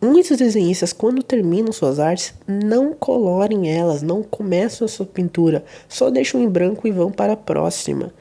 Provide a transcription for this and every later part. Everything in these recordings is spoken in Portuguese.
Muitos desenhistas, quando terminam suas artes, não colorem elas, não começam a sua pintura, só deixam em branco e vão para a próxima.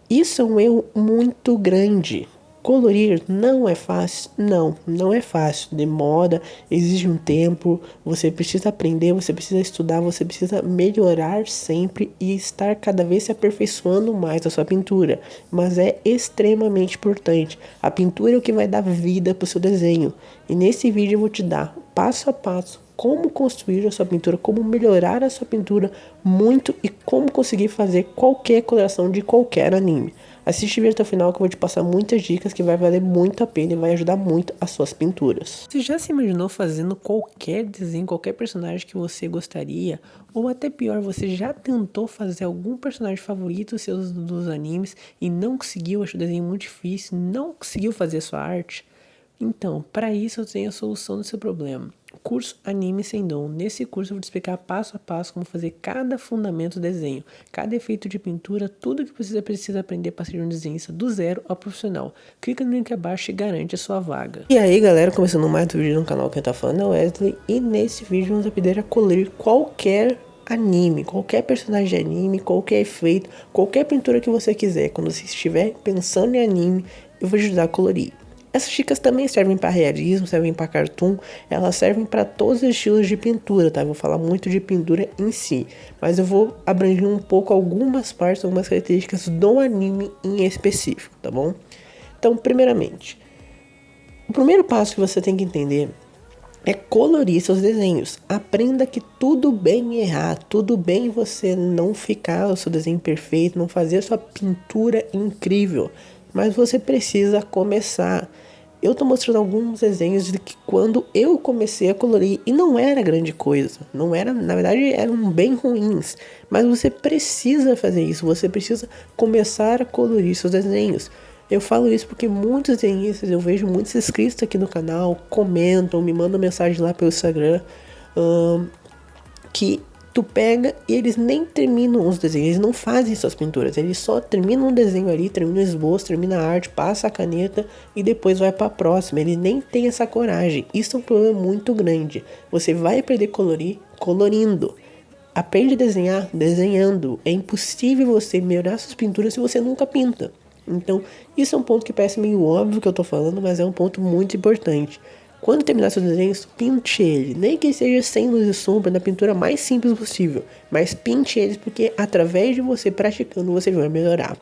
Isso é um erro muito grande. Colorir não é fácil? Não é fácil. Demora, exige um tempo, você precisa aprender, você precisa estudar, você precisa melhorar sempre e estar cada vez se aperfeiçoando mais a sua pintura. Mas é extremamente importante. A pintura é o que vai dar vida para o seu desenho. E nesse vídeo eu vou te dar passo a passo como construir a sua pintura, como melhorar a sua pintura muito e como conseguir fazer qualquer coloração de qualquer anime. Assiste o vídeo até o final que eu vou te passar muitas dicas que vai valer muito a pena e vai ajudar muito as suas pinturas. Você já se imaginou fazendo qualquer desenho, qualquer personagem que você gostaria? Ou até pior, você já tentou fazer algum personagem favorito seus dos animes e não conseguiu, achou o desenho muito difícil, não conseguiu fazer sua arte? Então, para isso eu tenho a solução do seu problema. Curso Anime Sem Dom. Nesse curso eu vou te explicar passo a passo como fazer cada fundamento do desenho, cada efeito de pintura, tudo que você precisa aprender para ser um desenhista do zero ao profissional. Clica no link abaixo e garante a sua vaga. E aí galera, começando mais um vídeo no canal, quem tá falando é o Wesley, e nesse vídeo vamos aprender a colorir qualquer anime, qualquer personagem de anime, qualquer efeito, qualquer pintura que você quiser. Quando você estiver pensando em anime, eu vou te ajudar a colorir. Essas dicas também servem para realismo, servem para cartoon, elas servem para todos os estilos de pintura, tá? Eu vou falar muito de pintura em si, mas eu vou abranger um pouco algumas partes, algumas características do anime em específico, tá bom? Então, primeiramente, o primeiro passo que você tem que entender é colorir seus desenhos. Aprenda que tudo bem errar, tudo bem você não ficar o seu desenho perfeito, não fazer a sua pintura incrível, mas você precisa começar. Eu tô mostrando alguns desenhos de que quando eu comecei a colorir, e não era grande coisa, não era, na verdade eram bem ruins, mas você precisa fazer isso, você precisa começar a colorir seus desenhos. Eu falo isso porque muitos desenhistas, eu vejo muitos inscritos aqui no canal, comentam, me mandam mensagem lá pelo Instagram, que tu pega e eles nem terminam os desenhos, eles não fazem suas pinturas, eles só terminam um desenho ali, terminam o esboço, termina a arte, passa a caneta e depois vai para a próxima. Ele nem tem essa coragem. Isso é um problema muito grande. Você vai aprender a colorir colorindo. Aprende a desenhar desenhando. É impossível você melhorar suas pinturas se você nunca pinta. Então, isso é um ponto que parece meio óbvio que eu tô falando, mas é um ponto muito importante. Quando terminar seus desenhos, pinte ele, nem que seja sem luz e sombra, na pintura mais simples possível, mas pinte eles porque através de você praticando você vai melhorar.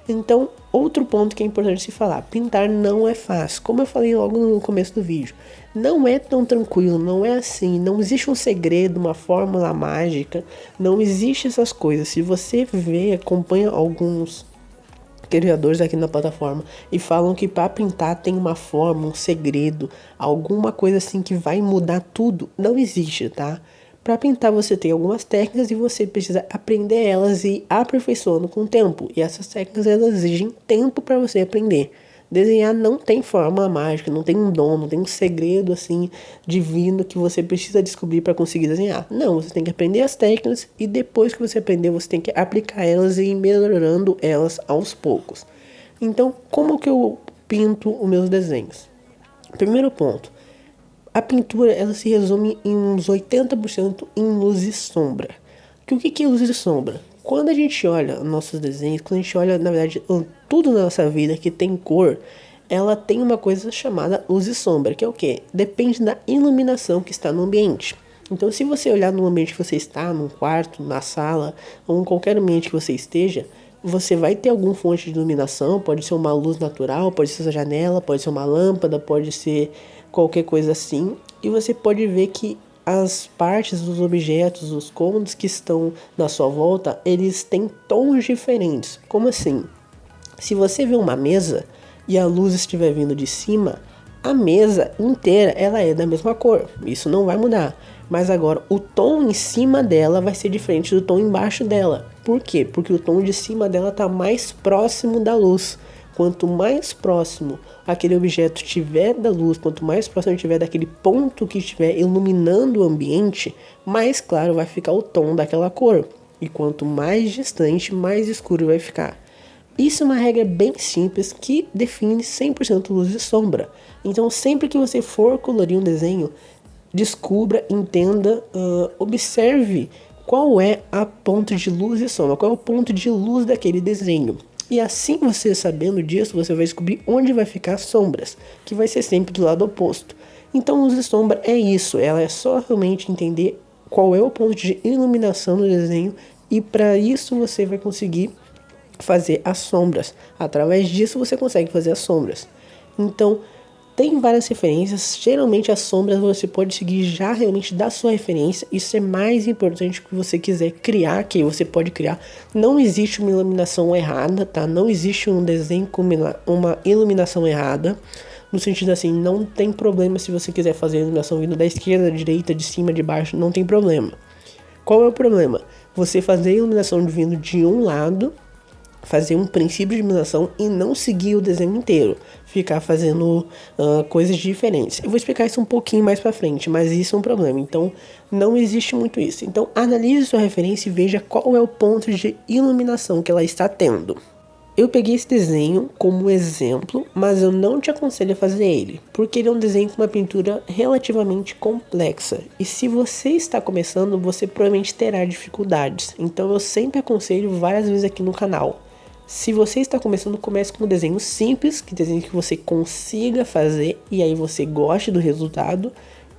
Então, outro ponto que é importante se falar, pintar não é fácil, como eu falei logo no começo do vídeo, não é tão tranquilo, não é assim, não existe um segredo, uma fórmula mágica, não existe essas coisas. Se você vê, acompanha alguns criadores aqui na plataforma e falam que para pintar tem uma forma, um segredo, alguma coisa assim que vai mudar tudo, não existe, tá? Para pintar você tem algumas técnicas e você precisa aprender elas e ir aperfeiçoando com o tempo, e essas técnicas elas exigem tempo para você aprender. Desenhar não tem forma mágica, não tem um dom, não tem um segredo assim divino que você precisa descobrir para conseguir desenhar. Não, você tem que aprender as técnicas e depois que você aprender, você tem que aplicar elas e ir melhorando elas aos poucos. Então, como que eu pinto os meus desenhos? Primeiro ponto, a pintura ela se resume em uns 80% em luz e sombra. O que é luz e sombra? Quando a gente olha nossos desenhos, quando a gente olha, na verdade, tudo na nossa vida que tem cor, ela tem uma coisa chamada luz e sombra, que é o quê? Depende da iluminação que está no ambiente. Então, se você olhar no ambiente que você está, num quarto, na sala, ou em qualquer ambiente que você esteja, você vai ter alguma fonte de iluminação, pode ser uma luz natural, pode ser uma janela, pode ser uma lâmpada, pode ser qualquer coisa assim, e você pode ver que as partes dos objetos, os cômodos que estão na sua volta, eles têm tons diferentes. Como assim? Se você vê uma mesa e a luz estiver vindo de cima, a mesa inteira ela é da mesma cor. Isso não vai mudar. Mas agora o tom em cima dela vai ser diferente do tom embaixo dela. Por quê? Porque o tom de cima dela está mais próximo da luz. Quanto mais próximo aquele objeto estiver da luz, quanto mais próximo estiver daquele ponto que estiver iluminando o ambiente, mais claro vai ficar o tom daquela cor. E quanto mais distante, mais escuro vai ficar. Isso é uma regra bem simples que define 100% luz e sombra. Então, sempre que você for colorir um desenho, descubra, entenda, observe qual é a ponto de luz e sombra, qual é o ponto de luz daquele desenho. E assim, você sabendo disso, você vai descobrir onde vai ficar as sombras, que vai ser sempre do lado oposto. Então, luz e sombra é isso, ela é só realmente entender qual é o ponto de iluminação do desenho, e para isso você vai conseguir fazer as sombras. Através disso você consegue fazer as sombras. Então, tem várias referências. Geralmente as sombras você pode seguir já realmente da sua referência. Isso é mais importante que você quiser criar, que você pode criar. Não existe uma iluminação errada, tá? Não existe um desenho com uma iluminação errada. No sentido assim, não tem problema se você quiser fazer a iluminação vindo da esquerda, da direita, de cima, de baixo, não tem problema. Qual é o problema? Você fazer a iluminação vindo de um lado, fazer um princípio de iluminação e não seguir o desenho inteiro, ficar fazendo coisas diferentes. Eu vou explicar isso um pouquinho mais pra frente, mas isso é um problema, então não existe muito isso. Então analise sua referência e veja qual é o ponto de iluminação que ela está tendo. Eu peguei esse desenho como exemplo, mas eu não te aconselho a fazer ele, porque ele é um desenho com uma pintura relativamente complexa. E se você está começando, você provavelmente terá dificuldades. Então eu sempre aconselho várias vezes aqui no canal. Se você está começando, comece com um desenho simples, que desenho que você consiga fazer e aí você goste do resultado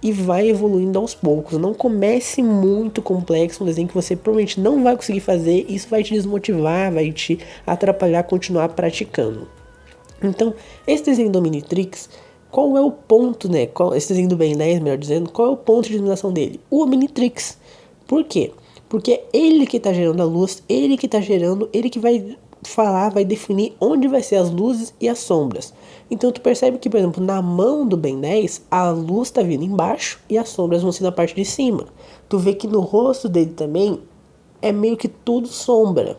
e vai evoluindo aos poucos. Não comece muito complexo, um desenho que você provavelmente não vai conseguir fazer, isso vai te desmotivar, vai te atrapalhar a continuar praticando. Então, esse desenho do Omnitrix, qual é o ponto, né? Esse desenho do Ben 10, melhor dizendo, qual é o ponto de iluminação dele? O Omnitrix. Por quê? Porque é ele que está gerando a luz, ele que está gerando, ele que vai falar, vai definir onde vai ser as luzes e as sombras. Então tu percebe que, por exemplo, na mão do Ben 10, a luz tá vindo embaixo e as sombras vão ser na parte de cima. Tu vê que no rosto dele também é meio que tudo sombra.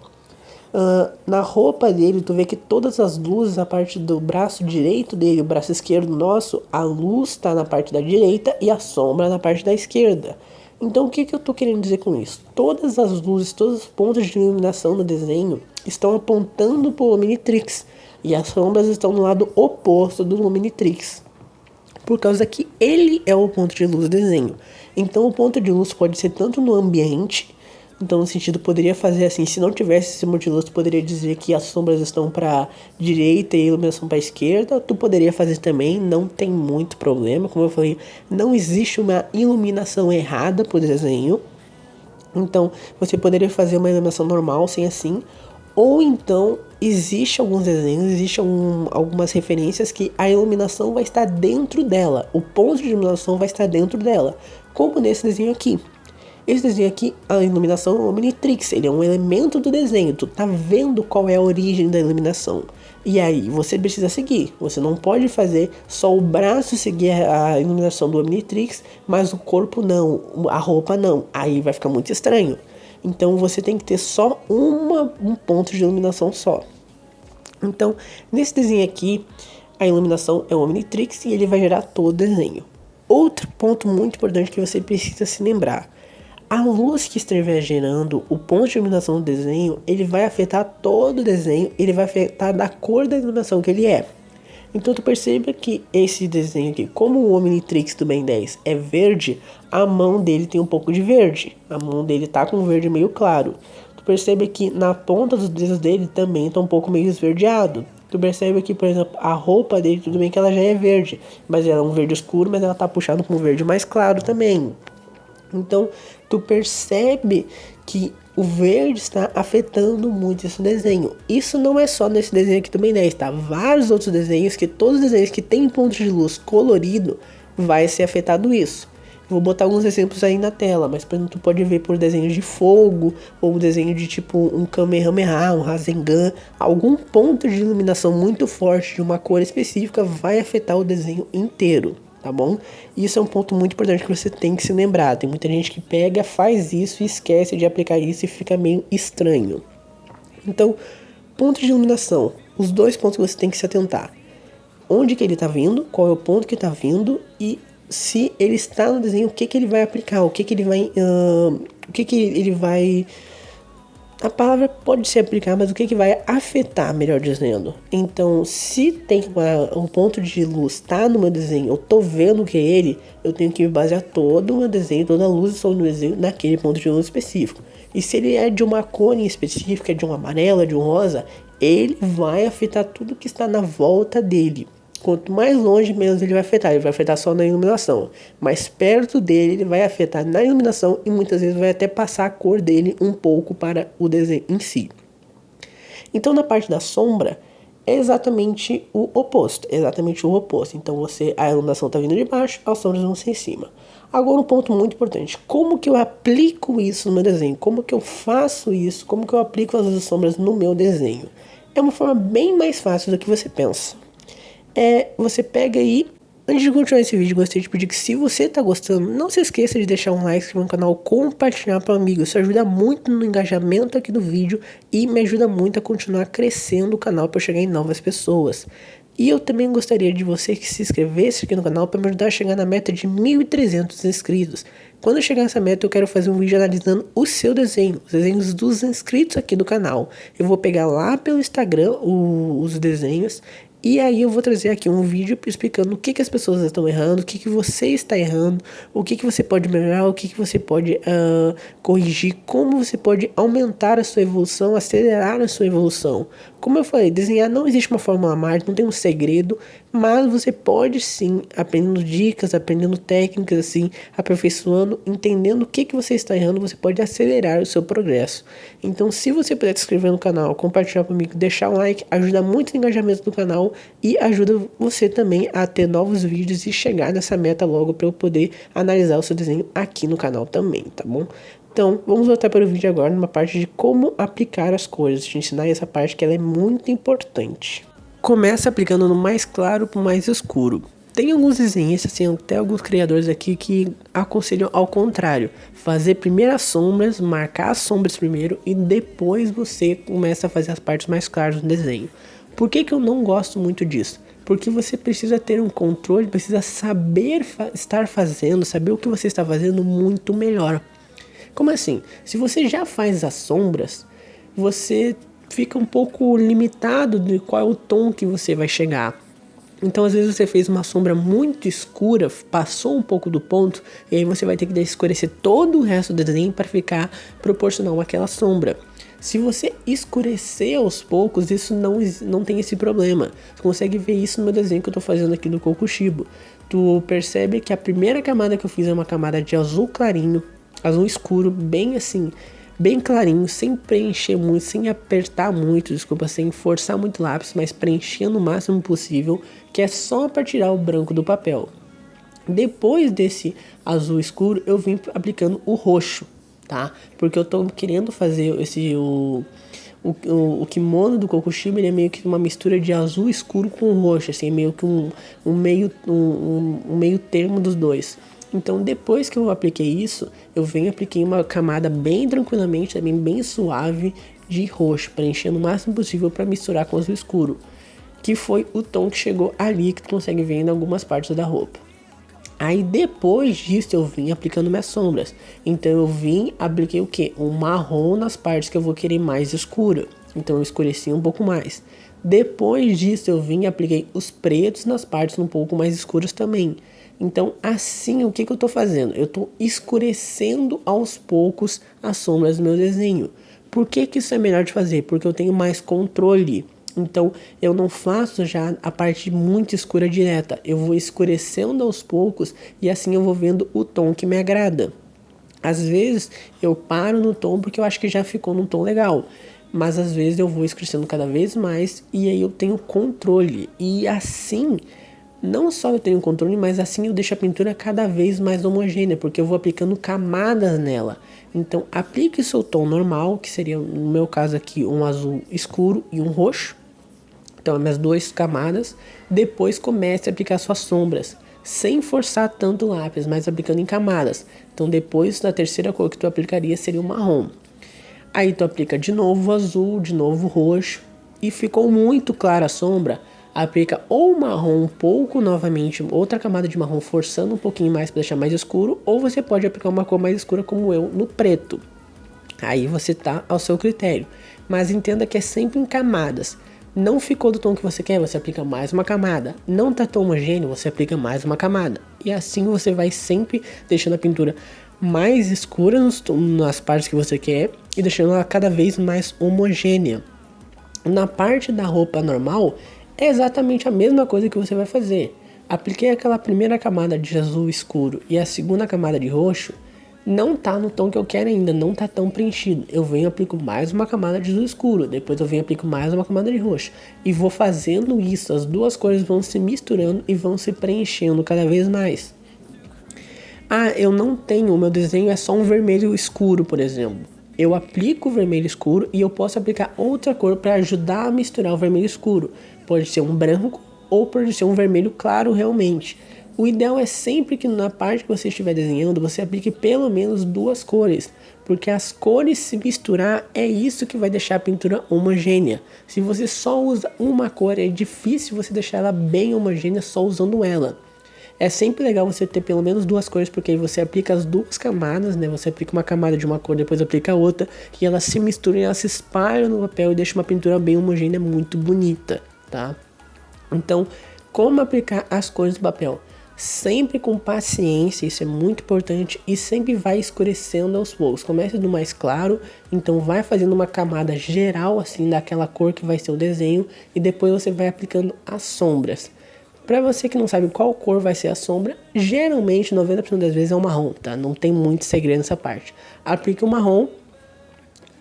Na roupa dele, tu vê que todas as luzes, a parte do braço direito dele, o braço esquerdo nosso, a luz tá na parte da direita e a sombra na parte da esquerda. Então o que eu tô querendo dizer com isso? Todas as luzes, todos os pontos de iluminação no desenho estão apontando para o Omnitrix e as sombras estão no lado oposto do Omnitrix, por causa que ele é o ponto de luz do desenho. Então o ponto de luz pode ser tanto no ambiente, então no sentido poderia fazer assim, se não tivesse esse ponto de luz, tu poderia dizer que as sombras estão para direita e a iluminação para esquerda. Tu poderia fazer também, não tem muito problema, como eu falei, não existe uma iluminação errada pro desenho. Então você poderia fazer uma iluminação normal sem assim. Ou então, existe alguns desenhos, algumas referências que a iluminação vai estar dentro dela. O ponto de iluminação vai estar dentro dela. Como nesse desenho aqui. Esse desenho aqui, a iluminação é o Omnitrix. Ele é um elemento do desenho. Tu tá vendo qual é a origem da iluminação. E aí, você precisa seguir. Você não pode fazer só o braço seguir a iluminação do Omnitrix, mas o corpo não, a roupa não. Aí vai ficar muito estranho. Então você tem que ter só um ponto de iluminação só. Então, nesse desenho aqui, a iluminação é o Omnitrix e ele vai gerar todo o desenho. Outro ponto muito importante que você precisa se lembrar. A luz que estiver gerando o ponto de iluminação do desenho, ele vai afetar todo o desenho, ele vai afetar da cor da iluminação que ele é. Então tu perceba que esse desenho aqui, como o Omnitrix do Ben 10 é verde, a mão dele tem um pouco de verde. A mão dele tá com um verde meio claro. Tu percebe que na ponta dos dedos dele também tá um pouco meio esverdeado. Tu percebe que, por exemplo, a roupa dele, tudo bem que ela já é verde, mas ela é um verde escuro, mas ela tá puxando com um verde mais claro também. Então, tu percebe que o verde está afetando muito esse desenho. Isso não é só nesse desenho aqui do Ben 10, tá? Vários outros desenhos, que todos os desenhos que tem pontos de luz colorido, vai ser afetado isso. Vou botar alguns exemplos aí na tela, mas por exemplo, tu pode ver por desenhos de fogo, ou desenho de tipo um Kamehameha, um Rasengan. Algum ponto de iluminação muito forte de uma cor específica vai afetar o desenho inteiro. Tá bom? Isso é um ponto muito importante que você tem que se lembrar. Tem muita gente que pega, faz isso e esquece de aplicar isso e fica meio estranho. Então, ponto de iluminação. Os dois pontos que você tem que se atentar. Onde que ele está vindo, qual é o ponto que está vindo e se ele está no desenho, o que que ele vai aplicar, o que que ele vai A palavra pode se aplicar, mas o que vai afetar, melhor dizendo. Então, se tem um ponto de luz tá no meu desenho, eu tô vendo que é ele, eu tenho que me basear todo o meu desenho, toda a luz do sol no meu desenho naquele ponto de luz específico. E se ele é de uma cor em específica, de um amarelo, de um rosa, ele vai afetar tudo que está na volta dele. Quanto mais longe, menos ele vai afetar só na iluminação. Mais perto dele, ele vai afetar na iluminação e muitas vezes vai até passar a cor dele um pouco para o desenho em si. Então, na parte da sombra, é exatamente o oposto. Então, a iluminação está vindo de baixo, as sombras vão ser em cima. Agora, um ponto muito importante. Como que eu aplico isso no meu desenho? Como que eu faço isso? Como que eu aplico as luzes e sombras no meu desenho? É uma forma bem mais fácil do que você pensa. Você pega aí. Antes de continuar esse vídeo, gostaria de pedir que, se você tá gostando, não se esqueça de deixar um like, se inscrever no canal, compartilhar para amigos. Isso ajuda muito no engajamento aqui do vídeo e me ajuda muito a continuar crescendo o canal para eu chegar em novas pessoas. E eu também gostaria de você que se inscrevesse aqui no canal para me ajudar a chegar na meta de 1.300 inscritos. Quando eu chegar nessa meta, eu quero fazer um vídeo analisando o seu desenho, os desenhos dos inscritos aqui do canal. Eu vou pegar lá pelo Instagram os desenhos. E aí eu vou trazer aqui um vídeo explicando o que as pessoas estão errando, o que você está errando, o que você pode melhorar, o que você pode corrigir, como você pode aumentar a sua evolução, acelerar a sua evolução. Como eu falei, desenhar não existe uma fórmula mágica, não tem um segredo, mas você pode sim, aprendendo dicas, aprendendo técnicas, assim, aperfeiçoando, entendendo o que você está errando, você pode acelerar o seu progresso. Então, se você puder se inscrever no canal, compartilhar comigo, deixar um like, ajuda muito no engajamento do canal e ajuda você também a ter novos vídeos e chegar nessa meta logo para eu poder analisar o seu desenho aqui no canal também, tá bom? Então, vamos voltar para o vídeo agora, numa parte de como aplicar as cores. Te ensinar essa parte que ela é muito importante. Começa aplicando no mais claro para o mais escuro. Tem alguns desenhos, assim, até alguns criadores aqui que aconselham ao contrário. Fazer primeiro as sombras, marcar as sombras primeiro e depois você começa a fazer as partes mais claras do desenho. Por que eu não gosto muito disso? Porque você precisa ter um controle, precisa saber estar fazendo, saber o que você está fazendo muito melhor. Como assim? Se você já faz as sombras, você fica um pouco limitado de qual é o tom que você vai chegar. Então, às vezes você fez uma sombra muito escura, passou um pouco do ponto, e aí você vai ter que escurecer todo o resto do desenho para ficar proporcional àquela sombra. Se você escurecer aos poucos, isso não tem esse problema. Você consegue ver isso no meu desenho que eu estou fazendo aqui do Kokushibo. Tu percebe que a primeira camada que eu fiz é uma camada de azul clarinho, azul escuro, bem assim, bem clarinho, sem preencher muito, sem apertar muito, sem forçar muito o lápis, mas preenchendo o máximo possível, que é só para tirar o branco do papel. Depois desse azul escuro, eu vim aplicando o roxo, tá? Porque eu tô querendo fazer o kimono do Kokushibo, ele é meio que uma mistura de azul escuro com roxo, assim, meio que um meio termo dos dois. Então, depois que eu apliquei isso, apliquei uma camada bem tranquilamente, também bem suave de roxo, preenchendo o máximo possível para misturar com o azul escuro, que foi o tom que chegou ali, que tu consegue ver em algumas partes da roupa. Aí depois disso eu vim aplicando minhas sombras. Então eu apliquei o que? Um marrom nas partes que eu vou querer mais escura. Então eu escureci um pouco mais. Depois disso eu apliquei os pretos nas partes um pouco mais escuras também. Então assim, o que eu tô fazendo? Eu tô escurecendo aos poucos as sombras do meu desenho. Por que isso é melhor de fazer? Porque eu tenho mais controle. Então eu não faço já a parte muito escura direta. Eu vou escurecendo aos poucos e assim eu vou vendo o tom que me agrada. Às vezes eu paro no tom porque eu acho que já ficou num tom legal. Mas às vezes eu vou escurecendo cada vez mais e aí eu tenho controle. E assim, não só eu tenho controle, mas assim eu deixo a pintura cada vez mais homogênea, porque eu vou aplicando camadas nela. Então aplique seu tom normal, que seria no meu caso aqui um azul escuro e um roxo. Então, as minhas duas camadas. Depois comece a aplicar suas sombras, sem forçar tanto o lápis, mas aplicando em camadas. Então, depois da terceira cor que tu aplicaria seria o marrom. Aí tu aplica de novo o azul, de novo o roxo. E ficou muito clara a sombra, aplica ou o marrom um pouco novamente, outra camada de marrom forçando um pouquinho mais para deixar mais escuro. Ou você pode aplicar uma cor mais escura como eu no preto. Aí você tá ao seu critério. Mas entenda que é sempre em camadas. Não ficou do tom que você quer, você aplica mais uma camada. Não tá tão homogêneo, você aplica mais uma camada. E assim você vai sempre deixando a pintura mais escura nas partes que você quer e deixando ela cada vez mais homogênea. Na parte da roupa normal, é exatamente a mesma coisa que você vai fazer. Apliquei aquela primeira camada de azul escuro e a segunda camada de roxo, não tá no tom que eu quero ainda, não tá tão preenchido. Eu venho e aplico mais uma camada de azul escuro, depois eu venho e aplico mais uma camada de roxo. E vou fazendo isso, as duas cores vão se misturando e vão se preenchendo cada vez mais. Ah, eu não tenho, o meu desenho é só um vermelho escuro, por exemplo. Eu aplico o vermelho escuro e eu posso aplicar outra cor para ajudar a misturar o vermelho escuro. Pode ser um branco ou pode ser um vermelho claro realmente. O ideal é sempre que na parte que você estiver desenhando, você aplique pelo menos duas cores. Porque as cores se misturar é isso que vai deixar a pintura homogênea. Se você só usa uma cor, é difícil você deixar ela bem homogênea só usando ela. É sempre legal você ter pelo menos duas cores, porque aí você aplica as duas camadas, né? Você aplica uma camada de uma cor, depois aplica a outra, e elas se misturam e elas se espalham no papel e deixam uma pintura bem homogênea, muito bonita, tá? Então, como aplicar as cores do papel? Sempre com paciência, isso é muito importante, e sempre vai escurecendo aos poucos. Comece do mais claro, então vai fazendo uma camada geral, assim, daquela cor que vai ser o desenho, e depois você vai aplicando as sombras. Para você que não sabe qual cor vai ser a sombra, geralmente 90% das vezes é o marrom, tá? Não tem muito segredo nessa parte. Aplique o marrom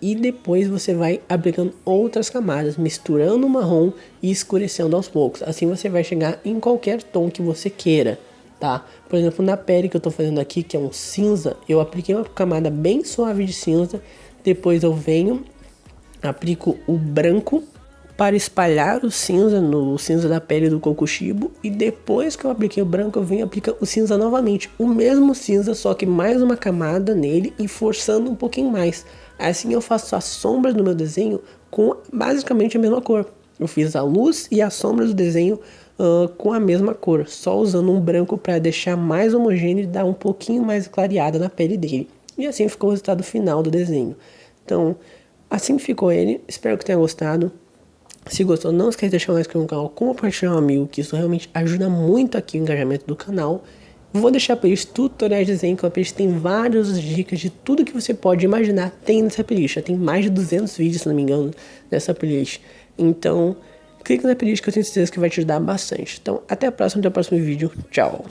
e depois você vai aplicando outras camadas, misturando o marrom e escurecendo aos poucos. Assim você vai chegar em qualquer tom que você queira, tá? Por exemplo, na pele que eu tô fazendo aqui, que é um cinza, eu apliquei uma camada bem suave de cinza, depois eu venho, aplico o branco, para espalhar o cinza no cinza da pele do Kokushibo, e depois que eu apliquei o branco eu venho e aplico o cinza novamente, o mesmo cinza, só que mais uma camada nele e forçando um pouquinho mais. Assim eu faço a sombra do meu desenho com basicamente a mesma cor. Eu fiz a luz e a sombra do desenho com a mesma cor, só usando um branco para deixar mais homogêneo e dar um pouquinho mais clareada na pele dele. E assim ficou o resultado final do desenho. Então, assim ficou ele, espero que tenha gostado. Se gostou, não esquece de deixar um like no canal, compartilhar com um amigo, que isso realmente ajuda muito aqui o engajamento do canal. Vou deixar a playlist tutoriais de desenho, que a playlist tem várias dicas de tudo que você pode imaginar tem nessa playlist. Já tem mais de 200 vídeos, se não me engano, nessa playlist. Então, clica na playlist que eu tenho certeza que vai te ajudar bastante. Então, até a próxima, até o próximo vídeo. Tchau!